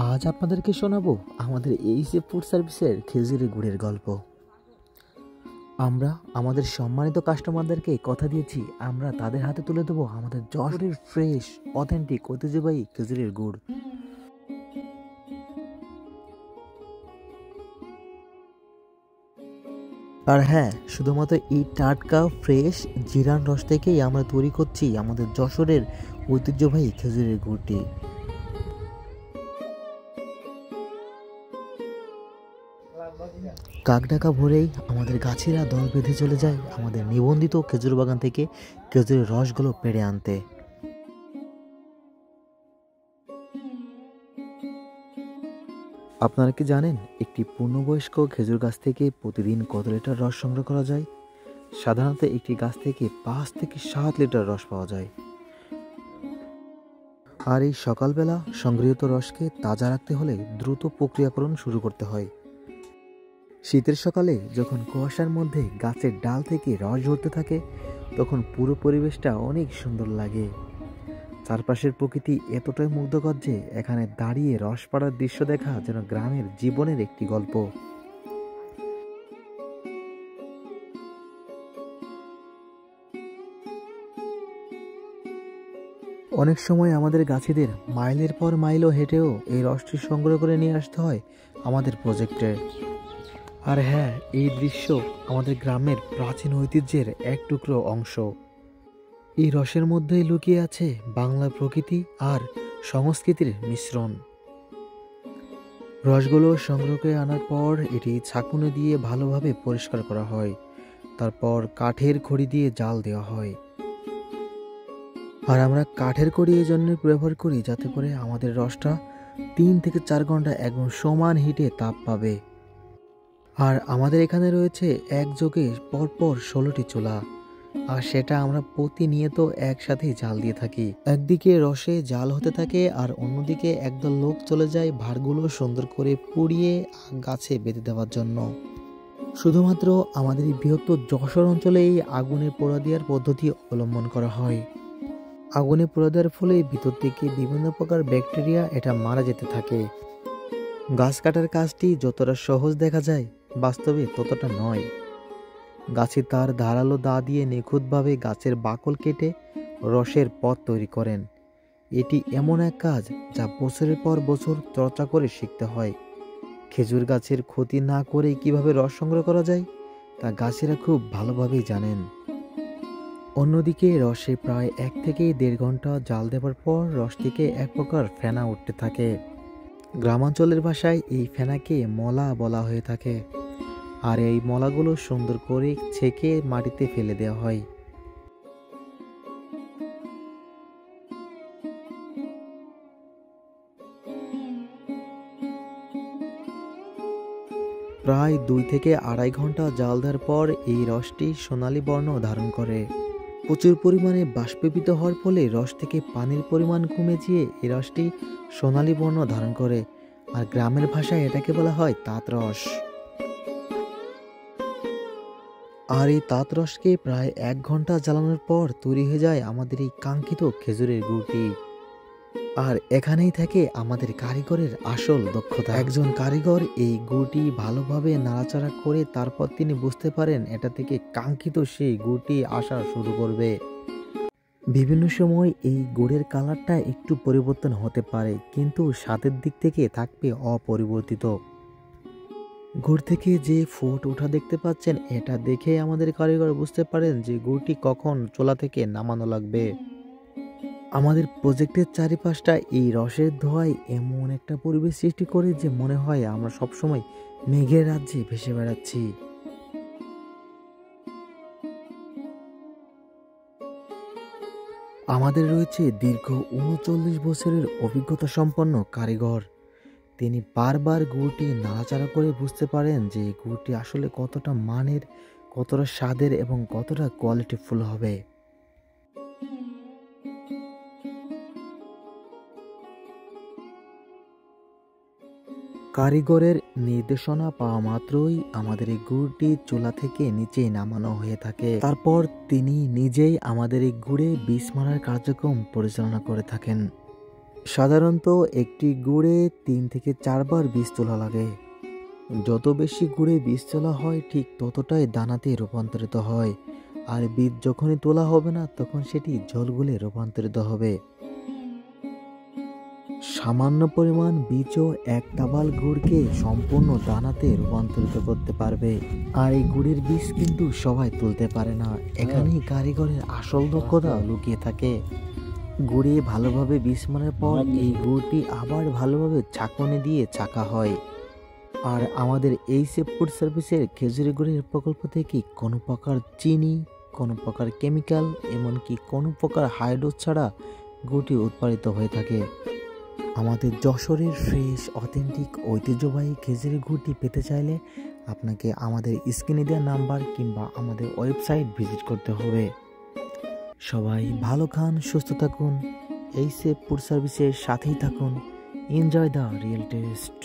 আজ আপনাদেরকে শোনাবো আমাদের এইচএফ ফুড সার্ভিসের খেজুরের গুড়ের গল্প। আমরা আমাদের সম্মানিত কাস্টমারদেরকে কথা দিয়েছি আমরা তাদের হাতে তুলে দেবো আমাদের যশোরের ফ্রেশ অথেন্টিক ঐতিহ্যবাহী খেজুরের গুড়। আর হ্যাঁ, শুধুমাত্র এই টাটকা ফ্রেশ জিরান রস থেকেই আমরা তৈরি করছি আমাদের যশোরের ঐতিহ্যবাহী খেজুরের গুড়টি। কাকডাকা ভোরেই আমাদের গাছিরা দল বেঁধে চলে যায় আমাদের নিবন্ধিত খেজুর বাগান থেকে খেজুরের রসগুলো পেড়ে আনতে। আপনারা কি জানেন একটি পূর্ণবয়স্ক খেজুর গাছ থেকে প্রতিদিন কত লিটার রস সংগ্রহ করা যায়? সাধারণত একটি গাছ থেকে 5 থেকে 7 লিটার রস পাওয়া যায়। আর এই সকালবেলা সংগৃহীত রসকে তাজা রাখতে হলে দ্রুত প্রক্রিয়াকরণ শুরু করতে হয়। শীতের সকালে যখন কুয়াশার মধ্যে গাছের ডাল থেকে রস ঝরতে থাকে তখন পুরো পরিবেশটা অনেক সুন্দর লাগে। চারপাশের প্রকৃতি এতটাই মুগ্ধকর যে এখানে দাঁড়িয়ে রস পাড়ার দৃশ্য দেখা যেন গ্রামের জীবনের একটি গল্প। অনেক সময় আমাদের গাছিদের মাইলের পর মাইলও হেঁটেও এই রসটি সংগ্রহ করে নিয়ে আসতে হয় আমাদের প্রজেক্টে। আর হ্যাঁ, এই দৃশ্য আমাদের গ্রামের প্রাচীন ঐতিহ্যের এক টুকরো অংশ। এই রসের মধ্যেই লুকিয়ে আছে বাংলার প্রকৃতি আর সংস্কৃতির মিশ্রণ। রসগুলো সংগ্রহ করে আনার পর এটি ছাঁকুনি দিয়ে ভালোভাবে পরিষ্কার করা হয়, তারপর কাঠের খড়ি দিয়ে জাল দেওয়া হয়। আর আমরা কাঠের খড়ি এই জন্য ব্যবহার করি যাতে করে আমাদের রসটা 3 থেকে 4 ঘন্টা একদম সমান হিটে তাপ পাবে। আর আমাদের এখানে রয়েছে একযোগে পরপর 16টি চুলা, আর সেটা আমরা প্রতিনিয়ত একসাথেই জাল দিয়ে থাকি। একদিকে রসে জাল হতে থাকে আর অন্যদিকে একদল লোক চলে যায় ভাড়গুলো সুন্দর করে পুড়িয়ে গাছে বেঁধে দেওয়ার জন্য। শুধুমাত্র আমাদের এই বৃহত্তর যশোর অঞ্চলে এই আগুনে পোড়া দেওয়ার পদ্ধতি অবলম্বন করা হয়। আগুনে পোড়া দেওয়ার ফলে ভিতর থেকে বিভিন্ন প্রকার ব্যাকটেরিয়া এটা মারা যেতে থাকে। গাছ কাটার কাজটি যতটা সহজ দেখা যায় বাস্তবে ততটা নয়। গাছে তার ধারালো দা দিয়ে নিখুঁতভাবে গাছের বাকল কেটে রসের পথ তৈরি করেন। এটি এমন এক কাজ যা বছরের পর বছর চর্চা করে শিখতে হয়। খেজুর গাছের ক্ষতি না করে কিভাবে রস সংগ্রহ করা যায় তা গাছেরা খুব ভালোভাবেই জানেন। অন্যদিকে রসে প্রায় 1 থেকে 1.5 ঘন্টা জাল দেওয়ার পর রস থেকে এক প্রকার ফেনা উঠতে থাকে। গ্রামাঞ্চলের ভাষায় এই ফেনাকে মলা বলা হয়ে থাকে। আর এই মলাগুলো সুন্দর করে ছেঁকে মাটিতে ফেলে দেওয়া হয়। প্রায় 2 থেকে 2.5 ঘন্টা জাল দেওয়ার পর এই রসটি সোনালী বর্ণ ধারণ করে। প্রচুর পরিমাণে বাষ্পীভূত হওয়ার ফলে রস থেকে পানির পরিমাণ কমে গিয়ে এই রসটি সোনালী বর্ণ ধারণ করে। আর গ্রামের ভাষায় এটাকে বলা হয় তাঁত রস। আর এই তাঁত রসকে প্রায় 1 ঘন্টা জ্বালানোর পর তৈরি হয়ে যায় আমাদের এই কাঙ্ক্ষিত খেজুরের গুড়টি। আর এখানেই থাকে আমাদের কারিগরের আসল দক্ষতা। একজন কারিগর এই গুড়টি ভালোভাবে নাড়াচাড়া করে তারপর তিনি বুঝতে পারেন এটা থেকে কাঙ্ক্ষিত সেই গুড়টি আসা শুরু করবে। বিভিন্ন সময় এই গুড়ের কালারটা একটু পরিবর্তন হতে পারে, কিন্তু স্বাদের দিক থেকে থাকবে অপরিবর্তিত। গুড় থেকে যে ফুট ওঠা দেখতে পাচ্ছেন এটা দেখে আমাদের কারিগর বুঝতে পারেন যে গুড়টি কখন চুলা থেকে নামানো লাগবে। আমাদের প্রজেক্টের চারিপাশটা এই রসের ধোঁয়ায় এমন একটা পরিবেশ সৃষ্টি করে যে মনে হয় আমরা সবসময় মেঘের রাজ্যে ভেসে বেড়াচ্ছি। আমাদের রয়েছে দীর্ঘ 39 বছরের অভিজ্ঞতা সম্পন্ন কারিগর। তিনি বারবার গুড়টি নাড়াচাড়া করে বুঝতে পারেন যে গুড়টি আসলে কতটা মানের, কতটা স্বাদের এবং কতটা কোয়ালিটিফুল হবে। কারিগরের নির্দেশনা পাওয়া মাত্রই আমাদের এই গুড়টি চুলা থেকে নিচে নামানো হয়ে থাকে। তারপর তিনি নিজেই আমাদের এই গুড়ে বিষ মারার কার্যক্রম পরিচালনা করে থাকেন। সাধারণত একটি গুড়ে 3 থেকে 4 বার বীজ তোলা লাগে। যত বেশি গুড়ে বীজ তোলা হয় ঠিক ততটাই দানাতে রূপান্তরিত হয়, আর বীজ যখনই তোলা হবে না তখন সেটি জলগুলে রূপান্তরিত হবে। সামান্য পরিমাণ বীজও এক তাবাল গুড়কে সম্পূর্ণ দানাতে রূপান্তরিত করতে পারবে। আর এই গুড়ের বীজ কিন্তু সবাই তুলতে পারে না, এখানেই কারিগরের আসল দক্ষতা লুকিয়ে থাকে। গুড়ে ভালোভাবে বীজ মারার পর এই গুড়টি আবার ভালোভাবে ছাঁকনি দিয়ে ছাঁকা হয়। আর আমাদের এই ফুড সার্ভিসের খেজুরি গুড়ের প্রকল্প থেকে কোনো প্রকার চিনি, কোনো প্রকার কেমিক্যাল, এমনকি কোনো প্রকার হাইড্রোজ ছাড়া গুড়টি উৎপাদিত হয়ে থাকে। আমাদের যশোরের ফ্রেশ, অথেন্টিক, ঐতিহ্যবাহী খেজুরি গুড়টি পেতে চাইলে আপনাকে আমাদের স্ক্রিনে দেওয়া নাম্বার কিংবা আমাদের ওয়েবসাইট ভিজিট করতে হবে। সবাই ভালো খান, সুস্থ থাকুন, এই ফুড সার্ভিসের সাথেই থাকুন। Enjoy the real test.